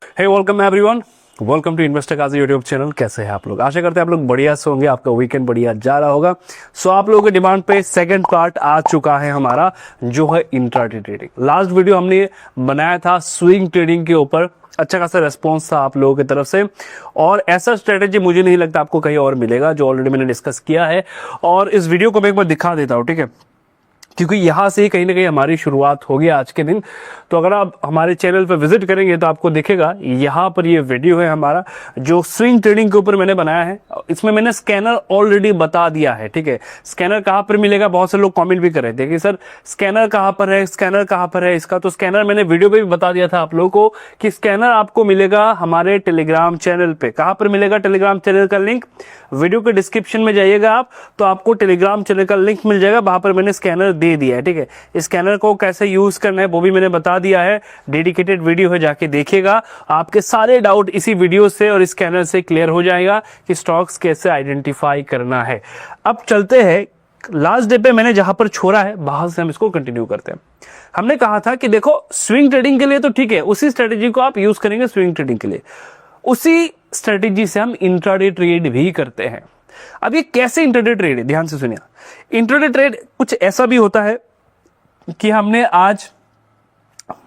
Hey welcome everyone, welcome to investor Kazi YouTube channel. कैसे हैं आप लोग? आशा करते हैं आप लोग बढ़िया से होंगे, आपका वीकेंड बढ़िया जा रहा होगा। सो आप लोगों के डिमांड पे सेकंड पार्ट आ चुका है हमारा, जो है इंट्राडे ट्रेडिंग। लास्ट वीडियो हमने बनाया था स्विंग ट्रेडिंग के ऊपर, अच्छा खासा रेस्पॉन्स था आप लोगों की तरफ से, और ऐसा स्ट्रेटेजी मुझे नहीं लगता आपको कहीं और मिलेगा, जो ऑलरेडी मैंने डिस्कस किया है। और इस वीडियो को मैं एक बार दिखा देता हूँ, ठीक है, क्योंकि यहाँ से ही कहीं ना कहीं हमारी शुरुआत होगी आज के दिन। तो अगर आप हमारे चैनल पर विजिट करेंगे तो आपको दिखेगा यहाँ पर ये वीडियो है हमारा, जो स्विंग ट्रेडिंग के ऊपर मैंने बनाया है। इसमें मैंने स्कैनर ऑलरेडी बता दिया है, ठीक है। स्कैनर कहाँ पर मिलेगा, बहुत से लोग कमेंट भी कर रहे थे कि सर स्कैनर कहाँ पर है, स्कैनर कहाँ पर है इसका। तो स्कैनर मैंने वीडियो पे भी बता दिया था आप लोगों को कि स्कैनर आपको मिलेगा हमारे टेलीग्राम चैनल पे। कहाँ पर मिलेगा? टेलीग्राम चैनल का लिंक वीडियो के डिस्क्रिप्शन में जाइएगा आप, तो आपको टेलीग्राम चैनल का लिंक मिल जाएगा, वहां पर मैंने स्कैनर दे दिया है, ठीक है। स्कैनर को कैसे यूज करना है वो भी मैंने बता दिया है, डेडिकेटेड वीडियो है, जाके देखिएगा। आपके सारे डाउट इसी वीडियो से और स्कैनर से क्लियर हो जाएगा कि स्टॉक्स कैसे आइडेंटिफाई करना है। अब चलते हैं लास्ट डे पे मैंने जहां पर छोड़ा है वहां से हम इसको कंटिन्यू करते हैं। हमने कहा था कि देखो स्विंग ट्रेडिंग के लिए तो ठीक है, उसी स्ट्रेटेजी को आप यूज करेंगे स्विंग ट्रेडिंग के लिए, उसी स्ट्रेटेजी से हम इंट्राडे ट्रेड भी करते हैं। अब ये कैसे इंट्राडे ट्रेड है, ध्यान से सुनिए। इंट्राडे ट्रेड कुछ ऐसा भी होता है कि हमने आज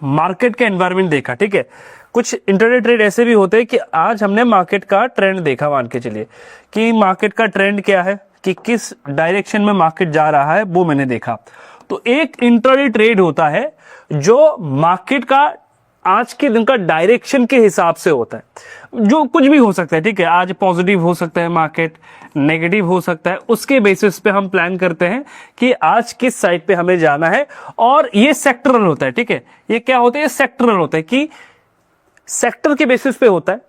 मार्केट का एनवायरनमेंट देखा, ठीक है। कुछ इंट्राडे ट्रेड ऐसे भी होते हैं कि आज हमने मार्केट का ट्रेंड देखा, मान के चलिए कि मार्केट का ट्रेंड क्या है, कि किस डायरेक्शन में मार्केट जा रहा है, वो मैंने देखा। तो एक इंट्राडे ट्रेड होता है जो मार्केट का आज के दिन का डायरेक्शन के हिसाब से होता है, जो कुछ भी हो सकता है, ठीक है। आज पॉजिटिव हो सकता है मार्केट, नेगेटिव हो सकता है, उसके बेसिस पे हम प्लान करते हैं कि आज किस साइड पे हमें जाना है। और ये सेक्टरल होता है, ठीक है। ये क्या होता है? ये सेक्टरल होता है कि सेक्टर के बेसिस पे होता है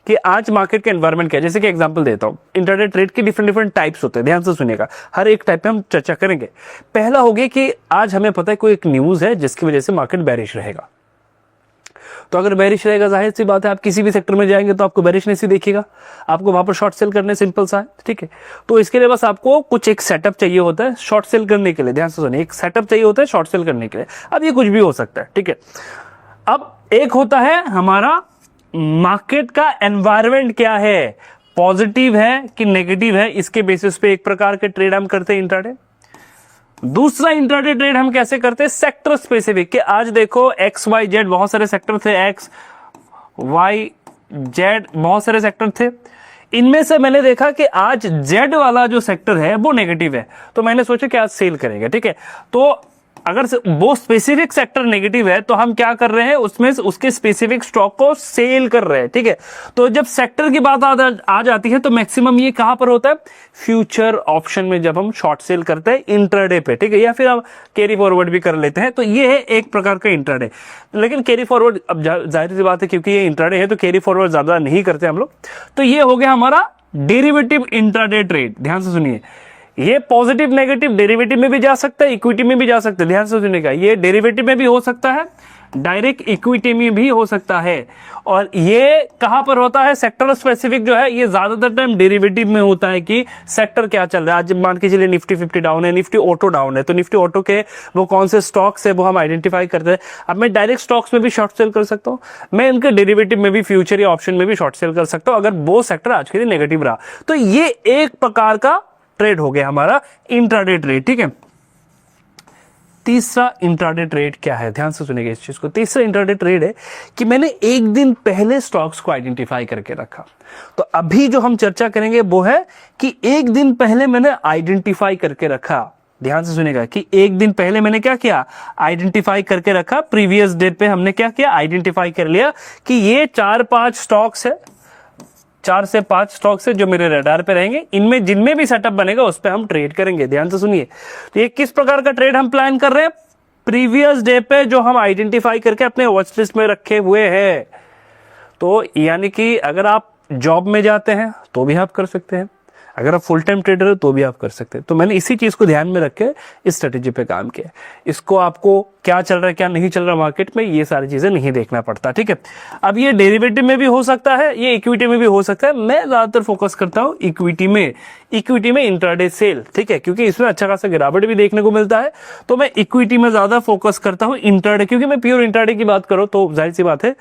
कि आज मार्केट का एनवायरनमेंट क्या है। जैसे कि एग्जांपल देता हूं, इंट्राडे ट्रेड के डिफरेंट डिफरेंट टाइप्स होते हैं, ध्यान से सुनिएगा, हर एक टाइप पे हम चर्चा करेंगे। पहला हो गया कि आज हमें पता है कोई एक न्यूज है जिसकी वजह से मार्केट बेरिश रहेगा। तो अगर बेरिश रहेगा, जाहिर सी बात है आप किसी भी सेक्टर में जाएंगे तो आपको बेरिशनेस ही देखिएगा, आपको वहां पर शॉर्ट सेल करने, सिंपल सा है, ठीक है। तो इसके लिए बस आपको कुछ एक सेटअप चाहिए होता है शॉर्ट सेल करने के लिए, ध्यान से सुनिए, एक सेटअप चाहिए होता है शॉर्ट सेल करने के लिए। अब ये कुछ भी हो सकता है, ठीक है। अब एक होता है हमारा मार्केट का एनवायरनमेंट क्या है, पॉजिटिव है कि नेगेटिव है, इसके बेसिस पे एक प्रकार के ट्रेड हम करते हैं इंट्राडे। दूसरा इंट्राडे ट्रेड हम कैसे करते हैं? सेक्टर स्पेसिफिक, कि आज देखो एक्स वाई जेड बहुत सारे सेक्टर थे, एक्स वाई जेड बहुत सारे सेक्टर थे। इनमें से मैंने देखा कि आज जेड वाला जो सेक्टर है वो नेगेटिव है, तो मैंने सोचा कि आज सेल करेंगे, ठीक है। तो अगर वो स्पेसिफिक सेक्टर नेगेटिव है तो हम क्या कर रहे हैं, उसमें उसके स्पेसिफिक स्टॉक को सेल कर रहे हैं, ठीक है। तो जब सेक्टर की बात आ जाती है तो मैक्सिमम ये कहां पर होता है? फ्यूचर ऑप्शन में, जब हम शॉर्ट सेल करते हैं इंट्राडे पे, ठीक है, या फिर हम कैरी फॉरवर्ड भी कर लेते हैं। तो ये है एक प्रकार का इंट्राडे। लेकिन कैरी फॉरवर्ड, अब जाहिर सी बात है क्योंकि ये इंट्राडे है तो कैरी फॉरवर्ड ज्यादा नहीं करते हम लोग। तो ये हो गया हमारा डेरिवेटिव इंट्राडे ट्रेड। ध्यान से सुनिए, ये पॉजिटिव नेगेटिव डेरिवेटिव में भी जा सकता है, इक्विटी में भी जा सकता है। ध्यान से सुनिएगा, ये डेरिवेटिव में भी हो सकता है, डायरेक्ट इक्विटी में भी हो सकता है। और ये कहां पर होता है? सेक्टर स्पेसिफिक जो है ये ज्यादातर टाइम डेरिवेटिव में होता है कि सेक्टर क्या चल रहा है। आज मान के चलिए निफ्टी 50 डाउन है, निफ्टी ऑटो डाउन है, तो निफ्टी ऑटो के वो कौन से स्टॉक्स है वो हम आइडेंटिफाई करते हैं। अब मैं डायरेक्ट स्टॉक्स में भी शॉर्ट सेल कर सकता हूं, मैं इनके डेरिवेटिव में भी, फ्यूचर या ऑप्शन में भी शॉर्ट सेल कर सकता हूं अगर वो सेक्टर आज के लिए नेगेटिव रहा। तो ये एक प्रकार का ट्रेड हो गया हमारा इंट्राडे ट्रेड, ठीक है। तीसरा इंट्राडे ट्रेड क्या है? ध्यान से सुनिएगा इस चीज को। तीसरा इंट्राडे ट्रेड है कि मैंने एक दिन पहले स्टॉक्स को आइडेंटिफाई करके रखा। तो अभी जो हम चर्चा करेंगे वो है कि एक दिन पहले मैंने आइडेंटिफाई करके रखा। ध्यान से सुनिएगा कि एक दिन पहले मैंने क्या किया? आइडेंटिफाई करके रखा। प्रीवियस डे पे हमने क्या किया? आइडेंटिफाई कर लिया कि ये 4-5 स्टॉक्स है, 4 से 5 स्टॉक्स है जो मेरे रडार पे रहेंगे, इनमें जिनमें भी सेटअप बनेगा उस पे हम ट्रेड करेंगे। ध्यान से सुनिए, तो ये किस प्रकार का ट्रेड हम प्लान कर रहे हैं? प्रीवियस डे पे जो हम आइडेंटिफाई करके अपने वॉच लिस्ट में रखे हुए हैं। तो यानी कि अगर आप जॉब में जाते हैं तो भी आप कर सकते हैं, अगर आप फुल टाइम ट्रेडर हो तो भी आप कर सकते हैं। तो मैंने इसी चीज को ध्यान में रख के इस स्ट्रेटेजी पे काम किया। इसको आपको क्या चल रहा है क्या नहीं चल रहा मार्केट में, ये सारी चीजें नहीं देखना पड़ता, ठीक है। अब ये डेरिवेटिव में भी हो सकता है, ये इक्विटी में भी हो सकता है। मैं ज्यादातर फोकस करता हूँ इक्विटी में इंट्राडे सेल, ठीक है, क्योंकि इसमें अच्छा खासा गिरावट भी देखने को मिलता है। तो मैं इक्विटी में ज्यादा फोकस करता हूँ इंट्राडे, क्योंकि मैं प्योर इंट्राडे की बात करूँ तो जाहिर सी बात है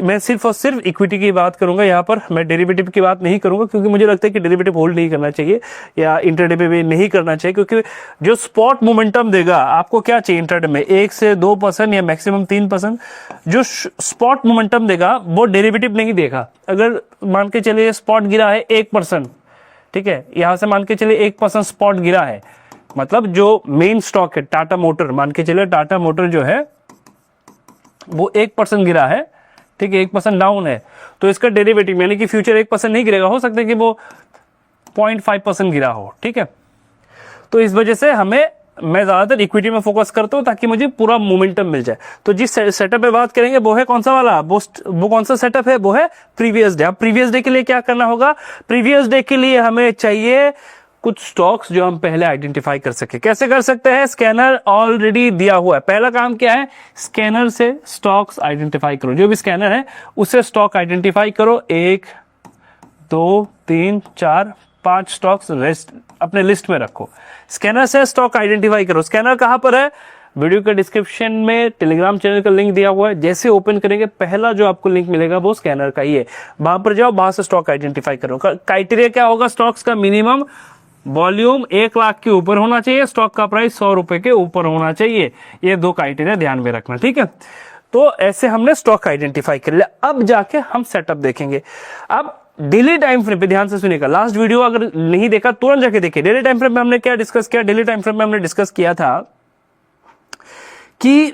मैं सिर्फ और सिर्फ इक्विटी की बात करूंगा। यहाँ पर मैं डेरिवेटिव की बात नहीं करूंगा, क्योंकि मुझे लगता है कि डेरिवेटिव होल्ड नहीं करना चाहिए या इंट्राडे पे भी नहीं करना चाहिए, क्योंकि जो स्पॉट मोमेंटम देगा आपको क्या चाहिए इंट्राडे में 1 से 2% या मैक्सिमम 3%। जो स्पॉट मोमेंटम देगा वो डेरिवेटिव नहीं देगा। अगर मान के चलिए स्पॉट गिरा है 1%, ठीक है, यहां से मान के चलिए 1% स्पॉट गिरा है, मतलब जो मेन स्टॉक है टाटा मोटर, मान के चलिए टाटा मोटर जो है वो 1% गिरा है, ठीक है, 1% डाउन है, तो इसका डेरिवेटिव यानी कि फ्यूचर 1% नहीं गिरेगा, हो सकता है कि वो 0.5% गिरा हो, ठीक है। तो इस वजह से मैं ज्यादातर इक्विटी में फोकस करता हूं ताकि मुझे पूरा मोमेंटम मिल जाए। तो जिस सेटअप पे बात करेंगे वो है कौन सा वाला, वो कौन सा सेटअप है, वो है प्रीवियस डे। अब प्रीवियस डे के लिए क्या करना होगा, प्रीवियस डे के लिए हमें चाहिए कुछ स्टॉक्स जो हम पहले आइडेंटिफाई कर सके। कैसे कर सकते हैं, स्कैनर ऑलरेडी दिया हुआ है। पहला काम क्या है, स्कैनर से स्टॉक्स आइडेंटिफाई करो, जो भी स्कैनर है उससे स्टॉक आइडेंटिफाई करो। 1 2 3 4 5 स्टॉक्स रेस्ट अपने लिस्ट में रखो। स्कैनर से स्टॉक आइडेंटिफाई करो। स्कैनर कहां पर है, वीडियो के डिस्क्रिप्शन में टेलीग्राम चैनल का लिंक दिया हुआ है। जैसे ओपन करेंगे पहला जो आपको लिंक मिलेगा वो स्कैनर का ही है, वहां पर जाओ, वहां से स्टॉक आइडेंटिफाई करो। क्राइटेरिया क्या होगा, स्टॉक्स का मिनिमम वॉल्यूम 1 लाख के ऊपर होना चाहिए, स्टॉक का प्राइस 100 रुपए के ऊपर होना चाहिए। ये 2 क्राइटेरिया ध्यान में रखना, ठीक है। तो ऐसे हमने स्टॉक आइडेंटिफाई कर लिया। अब जाके हम सेटअप देखेंगे। अब डेली टाइम फ्रेम पे ध्यान से सुनिएगा, लास्ट वीडियो अगर नहीं देखा तुरंत जाके देखिए। डेली टाइम फ्रेम में हमने क्या डिस्कस किया, डेली टाइम फ्रेम में हमने डिस्कस किया था कि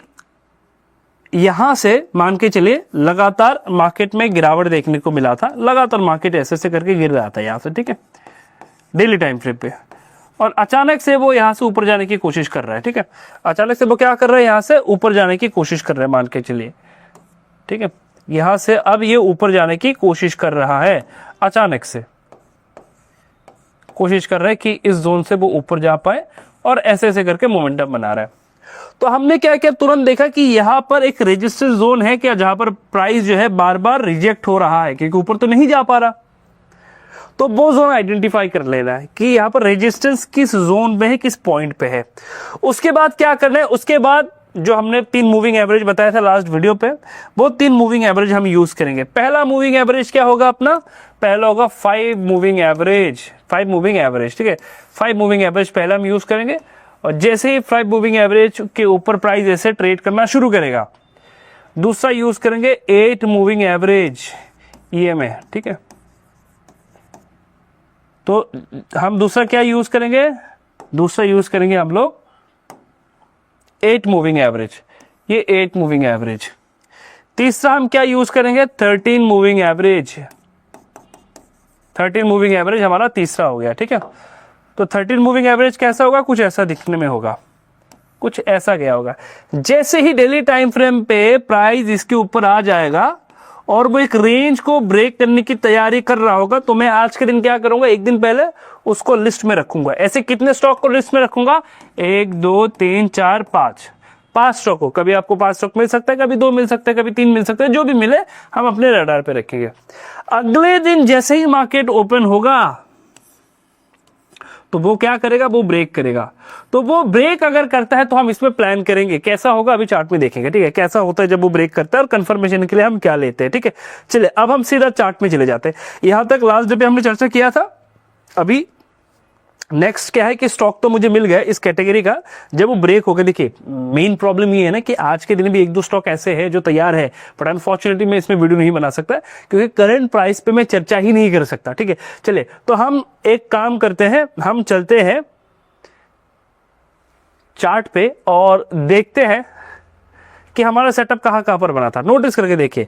यहां से मान के चलिए लगातार मार्केट में गिरावट देखने को मिला था, लगातार मार्केट ऐसे करके गिर रहा था यहां से, ठीक है, डेली टाइम फ्रेम पे, और अचानक से वो यहां से ऊपर जाने की कोशिश कर रहा है, ठीक है। अचानक से वो क्या कर रहा है, यहां से ऊपर जाने की कोशिश कर रहा है, मान के चलिए, ठीक है। यहां से अब ये ऊपर जाने की कोशिश कर रहा है, अचानक से कोशिश कर रहा है कि इस जोन से वो ऊपर जा पाए, और ऐसे ऐसे करके मोमेंटम बना रहा है। तो हमने क्या किया, तुरंत देखा कि यहां पर एक रेजिस्टेंस जोन है क्या, जहां पर प्राइस जो है बार बार रिजेक्ट हो रहा है, क्योंकि ऊपर तो नहीं जा पा रहा। तो वो जोन आइडेंटिफाई कर लेना है कि यहां पर रेजिस्टेंस किस जोन में है, किस पॉइंट पे है। उसके बाद क्या करना है, उसके बाद जो हमने 3 मूविंग एवरेज बताया था लास्ट वीडियो पे, वो 3 मूविंग एवरेज हम यूज करेंगे। पहला मूविंग एवरेज क्या होगा अपना, पहला होगा 5 मूविंग एवरेज, 5 मूविंग एवरेज, ठीक है। 5 मूविंग एवरेज पहला हम यूज करेंगे, और जैसे ही 5 मूविंग एवरेज के ऊपर प्राइस ऐसे ट्रेड करना शुरू करेगा, दूसरा यूज करेंगे 8 मूविंग एवरेज EMA, ठीक है। तो हम दूसरा क्या यूज करेंगे, दूसरा यूज करेंगे हम लोग 8 मूविंग एवरेज, ये 8 मूविंग एवरेज। तीसरा हम क्या यूज करेंगे, 13 मूविंग एवरेज, 13 मूविंग एवरेज हमारा तीसरा हो गया, ठीक है। तो 13 मूविंग एवरेज कैसा होगा, कुछ ऐसा दिखने में होगा, कुछ ऐसा गया होगा। जैसे ही डेली टाइम फ्रेम पे प्राइस इसके ऊपर आ जाएगा और वो एक रेंज को ब्रेक करने की तैयारी कर रहा होगा, तो मैं आज के दिन क्या करूंगा, एक दिन पहले उसको लिस्ट में रखूंगा। ऐसे कितने स्टॉक को लिस्ट में रखूंगा, 1 2 3 4 5 स्टॉक को। कभी आपको 5 स्टॉक मिल सकता है, कभी 2 मिल सकता है, कभी 3 मिल सकता है, जो भी मिले हम अपने रडार पे रखेंगे। अगले दिन जैसे ही मार्केट ओपन होगा तो वो क्या करेगा, वो ब्रेक करेगा। तो वो ब्रेक अगर करता है तो हम इसमें प्लान करेंगे कैसा होगा, अभी चार्ट में देखेंगे, ठीक है, कैसा होता है जब वो ब्रेक करता है और कंफर्मेशन के लिए हम क्या लेते हैं, ठीक है। चलिए अब हम सीधा चार्ट में चले जाते हैं। यहां तक लास्ट डे पे हमने चर्चा किया था। अभी नेक्स्ट क्या है कि स्टॉक तो मुझे मिल गया इस कैटेगरी का, जब वो ब्रेक हो गया। देखिए मेन प्रॉब्लम ये है ना कि आज के दिन भी 1-2 स्टॉक ऐसे हैं जो तैयार है, बट अनफॉर्चुनेटली मैं इसमें वीडियो नहीं बना सकता क्योंकि करंट प्राइस पे मैं चर्चा ही नहीं कर सकता, ठीक है। चलिए तो हम एक काम करते हैं, हम चलते हैं चार्ट पे और देखते हैं कि हमारा सेटअप कहां पर बना था। नोटिस करके देखिए,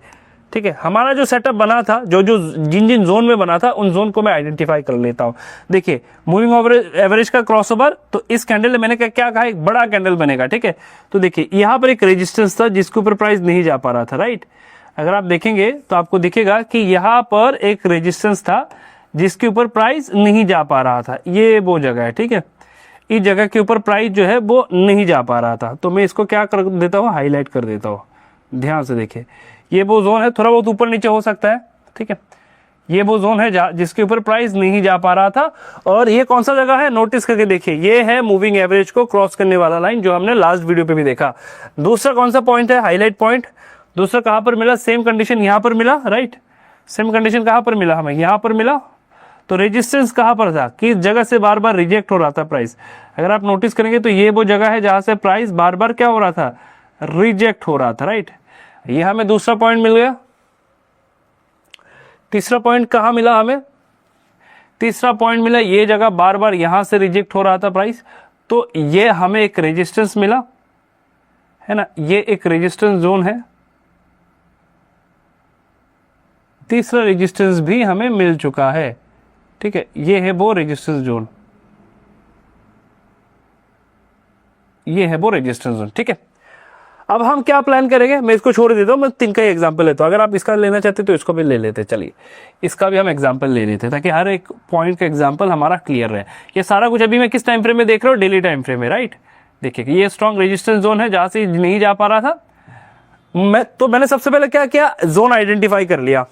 ठीक है, हमारा जो सेटअप बना था, जो जिन जोन में बना था उन जोन को मैं आइडेंटिफाई कर लेता हूं। देखिए मूविंग एवरेज का क्रॉसओवर, तो इस कैंडल में मैंने क्या कहा, एक बड़ा कैंडल बनेगा, ठीक है। तो देखिए यहां पर एक रेजिस्टेंस था जिसके ऊपर प्राइस नहीं जा पा रहा था, राइट। अगर आप देखेंगे तो आपको दिखेगा कि यहां पर एक रेजिस्टेंस था जिसके ऊपर प्राइस नहीं जा पा रहा था, ये वो जगह है, ठीक है। इस जगह के ऊपर प्राइस जो है वो नहीं जा पा रहा था, तो मैं इसको क्या कर देता हूँ, हाईलाइट कर देता हूँ। ध्यान से देखिए, ये वो जोन है, थोड़ा बहुत ऊपर नीचे हो सकता है, ठीक है। ये वो जोन है जिसके ऊपर प्राइस नहीं जा पा रहा था। और ये कौन सा जगह है, नोटिस करके देखिए, ये है मूविंग एवरेज को क्रॉस करने वाला लाइन, जो हमने लास्ट वीडियो पे भी देखा। दूसरा कौन सा पॉइंट है, हाईलाइट पॉइंट। दूसरा कहां पर मिला, सेम कंडीशन यहां पर मिला, राइट। सेम कंडीशन कहां पर मिला, हमें यहां पर मिला। तो रेजिस्टेंस कहां पर था, किस जगह से बार बार रिजेक्ट हो रहा था प्राइस। अगर आप नोटिस करेंगे तो ये वो जगह है जहां से प्राइस बार बार क्या हो रहा था, रिजेक्ट हो रहा था, राइट। ये हमें दूसरा पॉइंट मिल गया। तीसरा पॉइंट कहां मिला हमें, तीसरा पॉइंट मिला ये जगह, बार बार यहां से रिजेक्ट हो रहा था प्राइस, तो ये हमें एक रेजिस्टेंस मिला, है ना, ये एक रेजिस्टेंस जोन है। तीसरा रेजिस्टेंस भी हमें मिल चुका है, ठीक है। ये है वो रेजिस्टेंस जोन, ये है वो रेजिस्टेंस जोन, ठीक है। अब हम क्या प्लान करेंगे, मैं इसको छोड़ देता हूं, मैं 3 का ही एग्जांपल लेता हूं। अगर आप इसका लेना चाहते तो इसको भी ले लेते, चलिए इसका भी हम एग्जांपल ले लेते, ताकि हर एक पॉइंट का एग्जांपल हमारा क्लियर रहे। ये सारा कुछ अभी मैं किस टाइम फ्रेम में देख रहा हूँ, डेली टाइम फ्रेम में, राइट। देखिए ये स्ट्रॉन्ग रेजिस्टेंस जोन है जहां से नहीं जा पा रहा था मैंने सबसे पहले क्या किया, जोन आइडेंटिफाई कर लिया।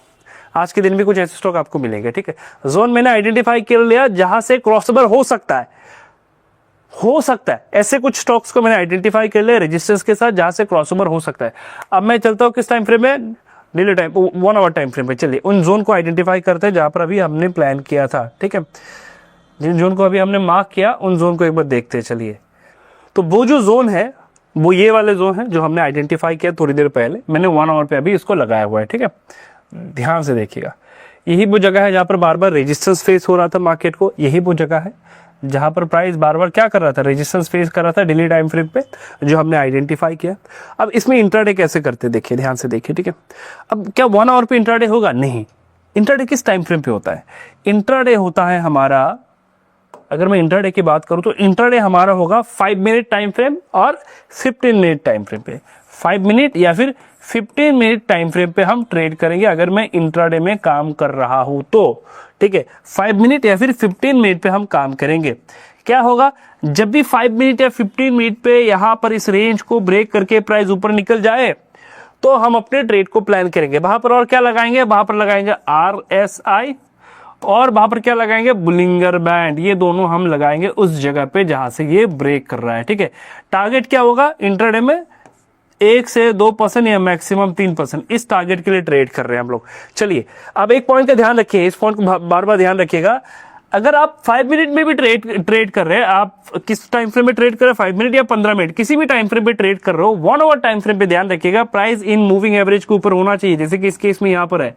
आज के दिन भी कुछ ऐसे स्टॉक आपको मिलेंगे, ठीक है। जोन मैंने आइडेंटिफाई कर लिया जहां से क्रॉसओवर हो सकता है, ऐसे कुछ स्टॉक्स को मैंने आइडेंटिफाई कर लिया रेजिस्टेंस के साथ, जहां से क्रॉसओवर हो सकता है। अब मैं चलता हूं किस टाइम फ्रेम में, daily time 1 hour time frame पे। चलिए उन जोन को आइडेंटिफाई करते हैं जहां पर अभी हमने प्लान किया था, ठीक है। जिन जोन को अभी हमने मार्क किया उन जोन को एक बार देखते हैं। चलिए, तो वो जो जोन है वो ये वाले जोन है जो हमने आइडेंटिफाई किया थोड़ी देर पहले, मैंने 1 आवर पे अभी इसको लगाया हुआ है, ठीक है। ध्यान से देखिएगा, यही वो जगह है जहां पर बार बार रेजिस्टेंस फेस हो रहा था मार्केट को, यही वो जगह है जहां पर प्राइस बार बार क्या कर रहा था, रेजिस्टेंस फेस कर रहा था डेली टाइम फ्रेम पे, जो हमने आइडेंटिफाई किया। अब इसमें इंट्राडे कैसे करते, देखिए ध्यान से देखिए, ठीक है। अब क्या 1 आवर पे इंट्राडे होगा, नहीं। इंट्राडे किस टाइम फ्रेम पे होता है, इंट्राडे होता है हमारा, अगर मैं इंट्राडे की बात करूं तो इंट्राडे हमारा होगा 5 मिनट टाइम फ्रेम और 15 मिनट टाइम फ्रेम पे। 5 मिनट या फिर 15 मिनट टाइम फ्रेम पे हम ट्रेड करेंगे अगर मैं इंट्राडे में काम कर रहा हूं तो, ठीक है। 5 मिनट या फिर 15 मिनट पे हम काम करेंगे। क्या होगा, जब भी 5 मिनट या 15 मिनट पे यहां पर इस रेंज को ब्रेक करके प्राइस ऊपर निकल जाए तो हम अपने ट्रेड को प्लान करेंगे। वहां पर और क्या लगाएंगे, वहां पर लगाएंगे RSI और वहां पर क्या लगाएंगे, बुलिंगर बैंड। ये दोनों हम लगाएंगे उस जगह पे जहां से ये ब्रेक कर रहा है, ठीक है। टारगेट क्या होगा इंट्राडे में, 1 से 2% या मैक्सिमम 3%, इस टारगेट के लिए ट्रेड कर रहे हैं हम लोग। चलिए अब एक पॉइंट का ध्यान रखिए, इस पॉइंट को बार बार ध्यान रखिएगा। अगर आप 5 मिनट में भी ट्रेड कर रहे हैं, आप किस टाइम फ्रेम में ट्रेड कर रहे हैं, 5 मिनट या 15 मिनट, किसी भी टाइम फ्रेम पे ट्रेड कर रहे हो, 1 आवर टाइम फ्रेम पे ध्यान रखिएगा प्राइस इन मूविंग एवरेज के ऊपर होना चाहिए। जैसे कि इस केस में यहां पर है,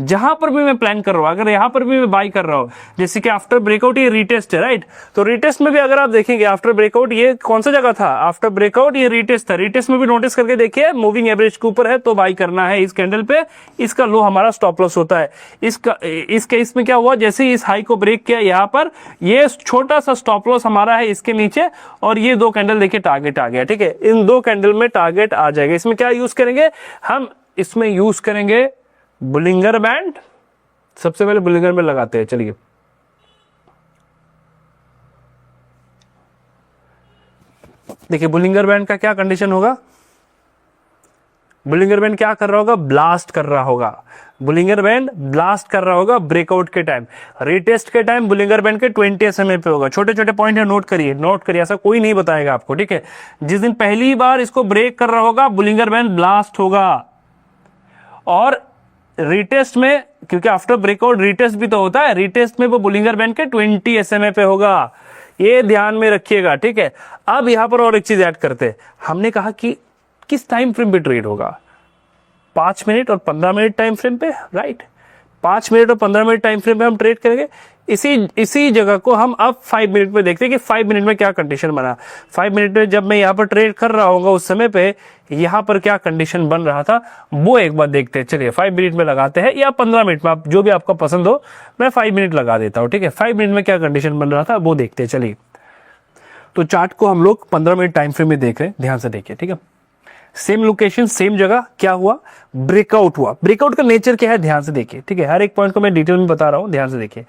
जहां पर भी मैं प्लान कर रहा हूं, अगर यहां पर भी मैं बाई कर रहा हूं, जैसे कि आफ्टर ब्रेकआउट ये रीटेस्ट है, राइट। तो रीटेस्ट में भी अगर आप देखेंगे आफ्टर ब्रेकआउट ये कौन सा जगह था, आफ्टर ब्रेकआउट ये रीटेस्ट था। रीटेस्ट में भी नोटिस करके देखिए मूविंग एवरेज के ऊपर है तो बाई करना है इस कैंडल पे। इसका लो हमारा स्टॉप लॉस होता है। इस केस में क्या हुआ, जैसे ही इस हाई को ब्रेक किया यहां पर, ये छोटा सा स्टॉप लॉस हमारा है इसके नीचे, और ये 2 कैंडल देखिए टारगेट आ गया, ठीक है। इन 2 कैंडल में टारगेट आ जाएगा। इसमें क्या यूज करेंगे हम, इसमें यूज करेंगे बुलिंगर बैंड। सबसे पहले बुलिंगर में लगाते हैं, चलिए। देखिए बुलिंगर बैंड का क्या कंडीशन होगा, बुलिंगर बैंड क्या कर रहा होगा, ब्लास्ट कर रहा होगा। बुलिंगर बैंड ब्लास्ट कर रहा होगा ब्रेकआउट के टाइम, रीटेस्ट के टाइम बुलिंगर बैंड के 20 SMA पे होगा। छोटे छोटे पॉइंट है, नोट करिए, ऐसा कोई नहीं बताएगा आपको, ठीक है। जिस दिन पहली बार इसको ब्रेक कर रहा होगा बुलिंगर बैंड ब्लास्ट होगा, और रीटेस्ट में, क्योंकि आफ्टर ब्रेकआउट रीटेस्ट भी तो होता है, रीटेस्ट में वो बुलिंगर बैंड के 20 SMA पे होगा। ये ध्यान में रखिएगा, ठीक है। अब यहां पर और एक चीज ऐड करते हैं, हमने कहा कि किस टाइम फ्रेम पे ट्रेड होगा, 5 मिनट और 15 मिनट टाइम फ्रेम पे, राइट। 5 मिनट और 15 मिनट टाइम फ्रेम पे हम ट्रेड करेंगे। इसी जगह को हम अब 5 मिनट में देखते हैं कि 5 मिनट में क्या कंडीशन बना। 5 मिनट में जब मैं यहाँ पर ट्रेड कर रहा हूँ उस समय पे यहाँ पर क्या कंडीशन बन रहा था वो एक बार देखते हैं। चलिए 5 मिनट में लगाते हैं या 15 मिनट में, आप जो भी आपका पसंद हो, मैं 5 मिनट लगा देता हूँ, ठीक है। 5 मिनट में क्या कंडीशन बन रहा था वो देखते हैं। चलिए तो चार्ट को हम लोग 15 मिनट टाइम फ्रेम में देख रहे हैं, ध्यान से देखिए, ठीक है। सेम लोकेशन सेम जगह, क्या हुआ, ब्रेकआउट हुआ। ब्रेकआउट का नेचर क्या है ध्यान से देखिए, ठीक है, हर एक पॉइंट को मैं डिटेल में बता रहा हूं, ध्यान से देखिए।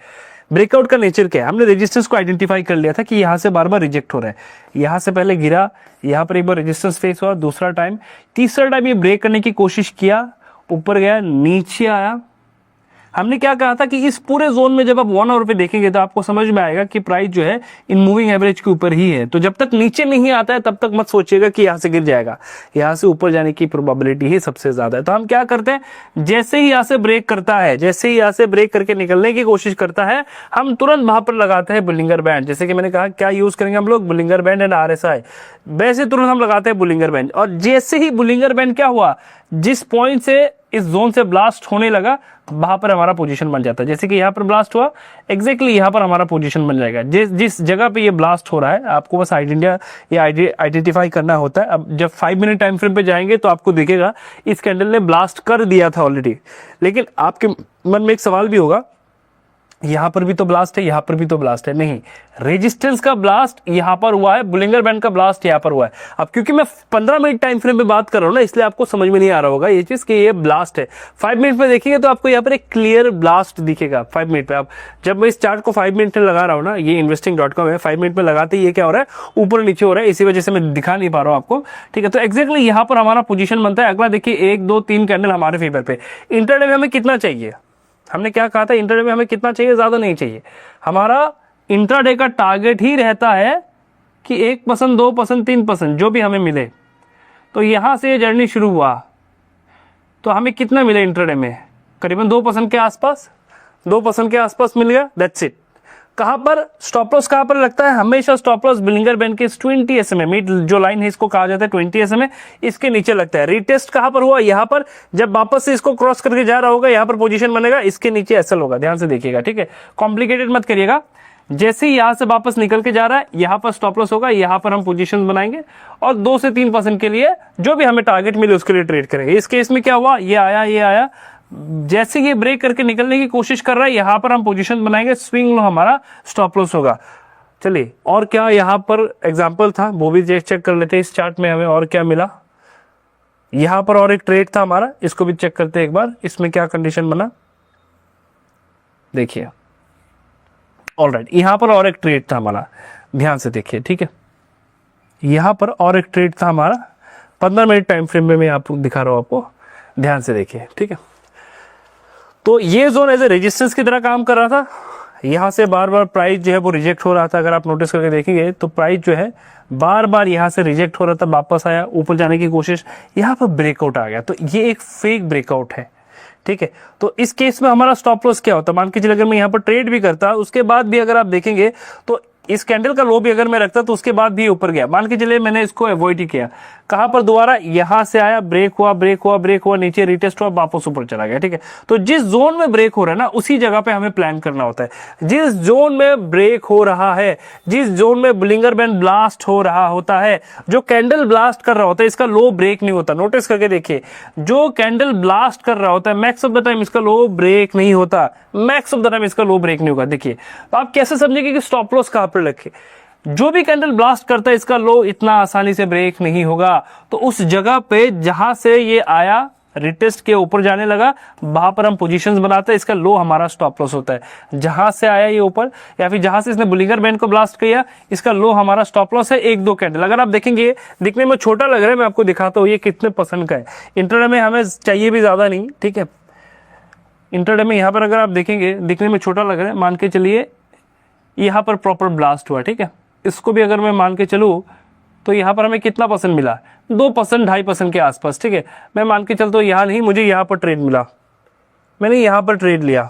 ब्रेकआउट का नेचर क्या है, हमने रेजिस्टेंस को आइडेंटिफाई कर लिया था कि यहां से बार बार रिजेक्ट हो रहा है, यहां से पहले गिरा, यहां पर एक बार रेजिस्टेंस फेस हुआ, दूसरा टाइम, तीसरा टाइम ये ब्रेक करने की कोशिश किया, ऊपर गया, नीचे आया। हमने क्या कहा था कि इस पूरे जोन में जब आप 1 आवर पे देखेंगे तो आपको समझ में आएगा कि प्राइस जो है इन मूविंग एवरेज के ऊपर ही है। तो जब तक नीचे नहीं आता है तब तक मत सोचिएगा कि यहां से गिर जाएगा, यहां से ऊपर जाने की प्रोबेबिलिटी ही सबसे ज्यादा है। तो हम क्या करते हैं, जैसे ही यहां से ब्रेक करता है, जैसे ही यहां से ब्रेक करके निकलने की कोशिश करता है, हम तुरंत वहां पर लगाते हैं बुलिंगर बैंड। जैसे कि मैंने कहा क्या यूज करेंगे हम लोग, बुलिंगर बैंड एंड RSI, वैसे तुरंत हम लगाते हैं बुलिंगर बैंड। और जैसे ही बुलिंगर बैंड क्या हुआ, जिस पॉइंट से इस जोन से ब्लास्ट होने लगा वहां पर हमारा पोजीशन बन जाता है। जैसे कि यहां पर ब्लास्ट हुआ, एग्जैक्टली यहां पर हमारा पोजीशन बन जाएगा। जिस जगह पे ये ब्लास्ट हो रहा है आपको बस आइडेंटिफाई करना होता है। अब जब 5 मिनट टाइम फ्रेम पे जाएंगे तो आपको दिखेगा इस कैंडल ने ब्लास्ट कर दिया था ऑलरेडी। लेकिन आपके मन में एक सवाल भी होगा, यहां पर भी तो ब्लास्ट है, यहां पर भी तो ब्लास्ट है। नहीं, रेजिस्टेंस का ब्लास्ट यहां पर हुआ है, बुलिंगर बैंड का ब्लास्ट यहां पर हुआ है। अब क्योंकि मैं 15 मिनट टाइम फ्रेम में बात कर रहा हूं ना, इसलिए आपको समझ में नहीं आ रहा होगा ये चीज कि ये ब्लास्ट है। 5 मिनट में देखिएगा तो आपको यहां पर एक क्लियर ब्लास्ट दिखेगा 5 मिनट पे। अब जब मैं इस चार्ट को 5 मिनट में लगा रहा हूं ना, ये investing.com है, 5 मिनट में लगाते ही ये क्या हो रहा है, ऊपर नीचे हो रहा है, इसी वजह से मैं दिखा नहीं पा रहा हूं आपको, ठीक है। तो एक्जैक्टली यहां पर हमारा पोजीशन बनता है। अगला देखिए 1 2 3 कैंडल हमारे फेवर पे। इंटरडे में हमें कितना चाहिए, हमने क्या कहा था, इंटरडे में हमें कितना चाहिए, ज्यादा नहीं चाहिए। हमारा इंट्राडे का टारगेट ही रहता है कि 1%, 2%, 3% जो भी हमें मिले। तो यहां से ये जर्नी शुरू हुआ तो हमें कितना मिले इंट्राडे में, करीबन 2% के आसपास, 2% के आसपास मिल गया, दैट्स इट। कहां पर स्टॉप लॉस कहां पर लगता है, हमेशा स्टॉप लॉस बुलिंगर बैंड के 20 SMA, मिड जो लाइन है इसको कहा जाता है 20 SMA, इसके नीचे लगता है। रीटेस्ट कहां पर हुआ, यहां पर, जब वापस से इसको क्रॉस करके जा रहा होगा यहां पर पोजीशन बनेगा, इसके नीचे SL होगा, ध्यान से देखिएगा, ठीक है, कॉम्प्लिकेटेड मत करिएगा। जैसे ही यहां से वापस निकल के जा रहा है यहां पर स्टॉप लॉस होगा, यहां पर हम पोजीशन बनाएंगे और 2 से 3% के लिए जो भी हमें टारगेट मिले उसके लिए ट्रेड करेंगे। इस केस में क्या हुआ, ये आया, जैसे ये ब्रेक करके निकलने की कोशिश कर रहा है यहां पर हम पोजीशन बनाएंगे, स्विंग लो हमारा स्टॉप लॉस होगा। चलिए और क्या यहां पर एग्जांपल था वो भी चेक कर लेते हैं। इस चार्ट में हमें और क्या मिला, यहां पर और एक ट्रेड था हमारा, इसको भी चेक करते हैं एक बार, इसमें क्या कंडीशन बना देखिए। ऑलराइट, यहां पर और एक ट्रेड था हमारा, ध्यान से देखिए, ठीक है, यहां पर और एक ट्रेड था हमारा 15 मिनट टाइम फ्रेम में, मैं आपको दिखा रहा हूं, आपको ध्यान से देखिए, ठीक है। तो ये जोन एज ए रेजिस्टेंस की तरह काम कर रहा था, यहां से बार बार प्राइस जो है वो रिजेक्ट हो रहा था। अगर आप नोटिस करके देखेंगे तो प्राइस जो है बार बार यहां से रिजेक्ट हो रहा था, वापस आया, ऊपर जाने की कोशिश, यहां पर ब्रेकआउट आ गया। तो ये एक फेक ब्रेकआउट है, ठीक है। तो इस केस में हमारा स्टॉप लॉस क्या होता है, मान के चलिए अगर मैं यहां पर ट्रेड भी करता उसके बाद भी अगर आप देखेंगे तो इस कैंडल का लो भी अगर मैं रखता तो उसके बाद भी ऊपर गया, मान के चलिए मैंने इसको अवॉइड ही किया, कहां पर दोबारा यहां से आया, ब्रेक हुआ, नीचे रिटेस्ट हुआ, वापस ऊपर चला गया, ठीक है। तो जिस जोन में ब्रेक हो रहा है ना उसी जगह पे हमें प्लान करना होता है। जिस जोन में ब्रेक हो रहा है, जिस जोन में बुलिंगर बैंड ब्लास्ट हो रहा होता है, जो कैंडल ब्लास्ट कर रहा होता है इसका लो ब्रेक नहीं होता। नोटिस करके देखिए, जो कैंडल ब्लास्ट कर रहा होता है मैक्स ऑफ द टाइम इसका लो ब्रेक नहीं होता, मैक्स ऑफ द टाइम इसका लो ब्रेक नहीं होगा। देखिए तो आप कैसे समझेंगे कि स्टॉप लॉस कहां पर रखे, जो भी कैंडल ब्लास्ट करता है इसका लो इतना आसानी से ब्रेक नहीं होगा। तो उस जगह पे जहां से ये आया, रिटेस्ट के ऊपर जाने लगा, वहां पर हम पोजीशंस बनाते हैं, इसका लो हमारा स्टॉप लॉस होता है। जहां से आया ये ऊपर या फिर जहां से इसने बुलिंगर बैंड को ब्लास्ट किया, इसका लो हमारा स्टॉप लॉस है 1-2 कैंडल। अगर आप देखेंगे दिखने में छोटा लग रहा है, मैं आपको दिखाता हूं ये कितने % का है। इंटरडे में हमें चाहिए भी ज्यादा नहीं, ठीक है। इंटरडे में यहां पर अगर आप देखेंगे दिखने में छोटा लग रहा है, मान के चलिए यहां पर प्रॉपर ब्लास्ट हुआ, ठीक है। इसको भी अगर मैं मान के चलूं तो यहां पर हमें कितना % मिला, 2%, 2.5% के आसपास, ठीक है। मैं मान के चलता हूं यहां नहीं, मुझे यहां पर ट्रेड मिला, मैंने यहां पर ट्रेड लिया,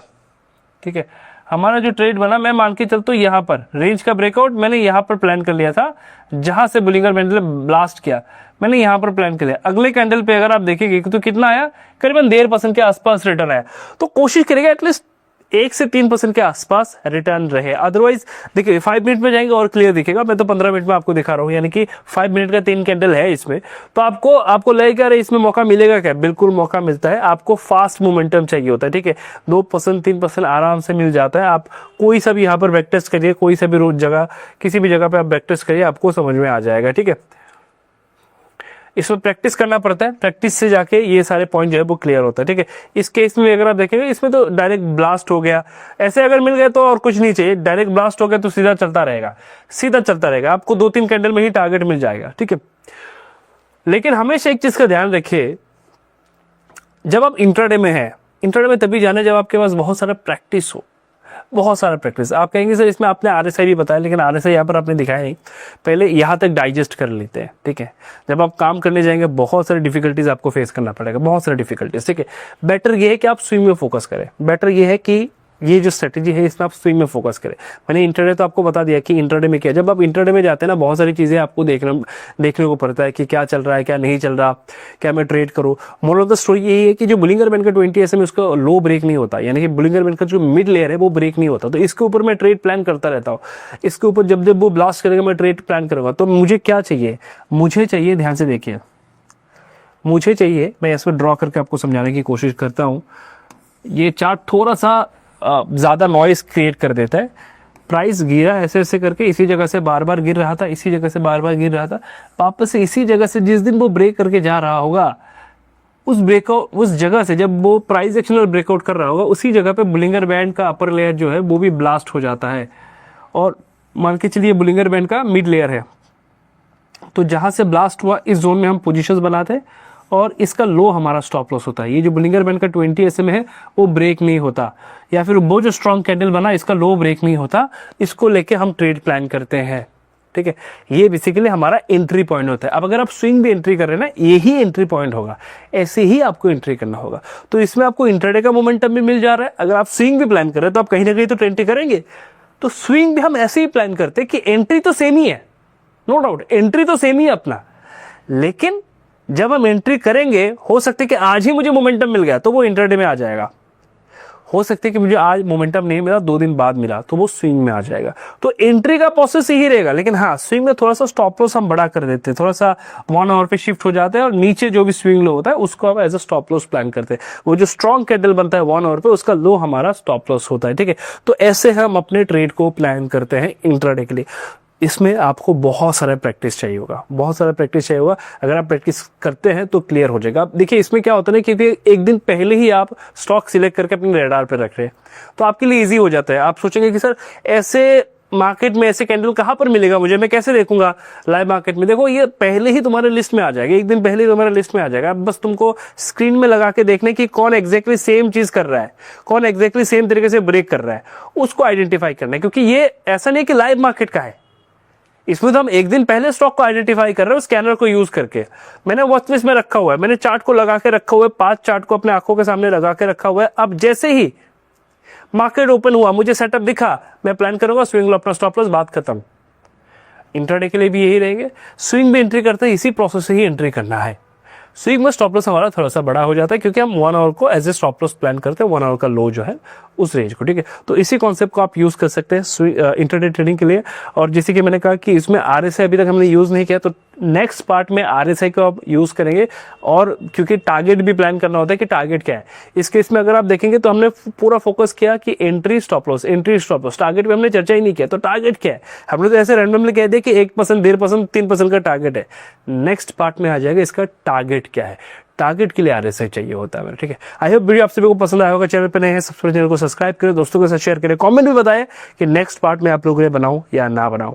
ठीक है। हमारा जो ट्रेड बना, मैं मान के चलता हूं यहां पर रेंज का ब्रेकआउट मैंने यहां पर प्लान कर लिया था, जहां से बुलिंगर बैंड ने ब्लास्ट किया मैंने यहां पर प्लान कर लिया। अगले कैंडल पे अगर आप देखेंगे तो कितना आया, करीबन 1.5% के आसपास रिटर्न आया। तो कोशिश करेगा एटलीस्ट 1 से 3% के आसपास रिटर्न रहे। अदरवाइज देखिए 5 मिनट में जाएंगे और क्लियर दिखेगा, मैं तो 15 मिनट में आपको दिखा रहा हूँ, यानी कि 5 मिनट का 3 कैंडल है इसमें। तो आपको लगेगा अरे इसमें मौका मिलेगा क्या, बिल्कुल मौका मिलता है। आपको फास्ट मोमेंटम चाहिए होता है, ठीक है। 2%, 3% आराम से मिल जाता है। आप कोई सा भी यहाँ पर बैक टेस्ट करिए, कोई सा भी रोज जगह, किसी भी जगह पे आप बैक टेस्ट करिए, आपको समझ में आ जाएगा, ठीक है। इसमें प्रैक्टिस करना पड़ता है, प्रैक्टिस से जाके ये सारे पॉइंट जो है वो क्लियर होता है, ठीक है। इस केस में अगर आप देखेंगे इसमें तो डायरेक्ट ब्लास्ट हो गया, ऐसे अगर मिल गया तो और कुछ नहीं चाहिए, डायरेक्ट ब्लास्ट हो गया तो सीधा चलता रहेगा, सीधा चलता रहेगा, आपको 2-3 कैंडल में ही टारगेट मिल जाएगा, ठीक है। लेकिन हमेशा एक चीज का ध्यान रखिए, जब आप इंट्राडे में है, इंट्राडे में तभी जाना जब आपके पास बहुत सारा प्रैक्टिस हो, बहुत सारा प्रैक्टिस। आप कहेंगे सर इसमें आपने आरएसआई भी बताया, लेकिन आरएसआई यहाँ पर आपने दिखाया नहीं, पहले यहाँ तक डाइजेस्ट कर लेते हैं, ठीक है। जब आप काम करने जाएंगे बहुत सारी डिफिकल्टीज आपको फेस करना पड़ेगा, बहुत सारी डिफिकल्टीज, ठीक है। बेटर ये है कि आप स्विंग में फोकस करें, बेटर ये है कि ये जो स्ट्रेटेजी है इसमें आप स्विंग में फोकस करें। मैंने इंट्राडे तो आपको बता दिया कि इंट्राडे में क्या, जब आप इंट्राडे में जाते हैं ना बहुत सारी चीज़ें आपको देखने को पड़ता है कि क्या चल रहा है, क्या नहीं चल रहा, क्या मैं ट्रेड करूँ। मोरल ऑफ द स्टोरी यही है कि जो बुलिंगर बैंड का 20 SMA उसका लो ब्रेक नहीं होता, यानी कि बुलिंगर बैंड का जो मिड लेयर है वो ब्रेक नहीं होता, तो इसके ऊपर मैं ट्रेड प्लान करता रहता हूँ। इसके ऊपर जब जब वो ब्लास्ट करेगा मैं ट्रेड प्लान करूँगा। तो मुझे क्या चाहिए, मुझे चाहिए, ध्यान से देखिए, मुझे चाहिए, मैं इसमें ड्रॉ करके आपको समझाने की कोशिश करता हूँ। ये चार्ट थोड़ा सा ज़्यादा नॉइस क्रिएट कर देता है। प्राइस गिरा ऐसे ऐसे करके, इसी जगह से बार बार गिर रहा था, इसी जगह से बार बार गिर रहा था, वापस से इसी जगह से जिस दिन वो ब्रेक करके जा रहा होगा, उस जगह से जब वो प्राइस एक्शनल ब्रेकआउट कर रहा होगा, उसी जगह पे बुलिंगर बैंड का अपर लेयर जो है वो भी ब्लास्ट हो जाता है। और मान के चलिए बुलिंगर बैंड का मिड लेयर है, तो जहां से ब्लास्ट हुआ इस जोन में हम पोजीशंस बनाते हैं और इसका लो हमारा स्टॉप लॉस होता है। ये जो बुलिंगर बैंड का 20 SMA है वो ब्रेक नहीं होता, या फिर वो जो स्ट्रॉन्ग कैंडल बना इसका लो ब्रेक नहीं होता, इसको लेके हम ट्रेड प्लान करते हैं, ठीक है। ये बेसिकली हमारा एंट्री पॉइंट होता है। अब अगर आप स्विंग भी एंट्री कर रहे हैं ना, यही एंट्री पॉइंट होगा, ऐसे ही आपको एंट्री करना होगा। तो इसमें आपको इंट्राडे का मोमेंटम भी मिल जा रहा है। अगर आप स्विंग भी प्लान कर रहे हैं तो आप कहीं ना कहीं तो एंट्री करेंगे। तो स्विंग भी हम ऐसे ही प्लान करते हैं कि एंट्री तो सेम ही है, नो डाउट एंट्री तो सेम ही है अपना, लेकिन जब हम एंट्री करेंगे हो सकता है कि आज ही मुझे मोमेंटम मिल गया तो वो इंट्राडे में आ जाएगा, हो सकता है कि मुझे आज मोमेंटम नहीं मिला, 2 दिन बाद मिला, तो वो स्विंग में आ जाएगा। तो एंट्री का प्रोसेस यही रहेगा, लेकिन हाँ स्विंग में थोड़ा सा स्टॉप लॉस हम बड़ा कर देते हैं, थोड़ा सा 1 आवर पे शिफ्ट हो जाते हैं और नीचे जो भी स्विंग लो होता है उसको हम as a stop loss plan करते हैं। वो जो स्ट्रॉन्ग कैंडल बनता है 1 आवर पे, उसका लो हमारा स्टॉप लॉस होता है, ठीक है। तो ऐसे हम अपने ट्रेड को प्लान करते हैं इंट्राडे के लिए। इसमें आपको बहुत सारा प्रैक्टिस चाहिए होगा, बहुत सारा प्रैक्टिस चाहिए होगा। अगर आप प्रैक्टिस करते हैं तो क्लियर हो जाएगा। देखिए इसमें क्या होता है ना, क्योंकि एक दिन पहले ही आप स्टॉक सिलेक्ट करके अपने रेडार पे रख रहे हैं तो आपके लिए इजी हो जाता है। आप सोचेंगे कि सर ऐसे मार्केट में ऐसे कैंडल कहाँ पर मिलेगा मुझे, मैं कैसे देखूंगा लाइव मार्केट में। देखो ये पहले ही तुम्हारे लिस्ट में आ जाएगा, एक दिन पहले ही तुम्हारे लिस्ट में आ जाएगा। बस तुमको स्क्रीन में लगा के देखने की कौन एग्जैक्टली सेम चीज कर रहा है, कौन एग्जैक्टली सेम तरीके से ब्रेक कर रहा है, उसको आइडेंटिफाई करना है। क्योंकि ये ऐसा नहीं कि लाइव मार्केट का है, इसमें तो हम एक दिन पहले स्टॉक को आइडेंटिफाई कर रहे हैं स्कैनर को यूज करके। मैंने वॉच लिस्ट में रखा हुआ है, मैंने चार्ट को लगा के रखा हुआ है, 5 चार्ट को अपने आंखों के सामने लगा के रखा हुआ है। अब जैसे ही मार्केट ओपन हुआ, मुझे सेटअप दिखा, मैं प्लान करूंगा स्विंग लो, अपना स्टॉप लॉस, बात खत्म। इंट्राडे के लिए भी यही रहेंगे, स्विंग में एंट्री करते हैं इसी प्रोसेस से ही एंट्री करना है। स्विंग में स्टॉप लॉस हमारा थोड़ा सा बड़ा हो जाता है क्योंकि हम 1 आवर को as a stop loss plan करते हैं, 1 आवर का लो जो है उस रेंज को, ठीक है। तो इसी कॉन्सेप्ट को आप यूज कर सकते हैं इंट्राडे ट्रेडिंग के लिए। और जैसे कि मैंने कहा कि इसमें आरएसआई अभी तक हमने यूज नहीं किया, तो नेक्स्ट पार्ट में आरएसआई को आप यूज करेंगे। और क्योंकि टारगेट भी प्लान करना होता है कि टारगेट क्या है। इस केस में अगर आप देखेंगे तो हमने पूरा फोकस किया कि entry stop loss, entry stop loss, target पे हमने चर्चा ही नहीं किया। तो टारगेट क्या है, हमने तो ऐसे रैंडमली कह दिया कि 1%, 1.5%, 3% का टारगेट है। नेक्स्ट पार्ट में आ जाएगा इसका टारगेट क्या है, टारगेट के लिए आरएसआई चाहिए होता है, ठीक है। आई होप वीडियो आप सभी को पसंद आया होगा। चैनल पे नए हैं, चैनल को सब्सक्राइब करें, दोस्तों के साथ शेयर करें, कमेंट भी बताएं कि नेक्स्ट पार्ट में आप लोगों के लिए बनाऊं या ना बनाऊं।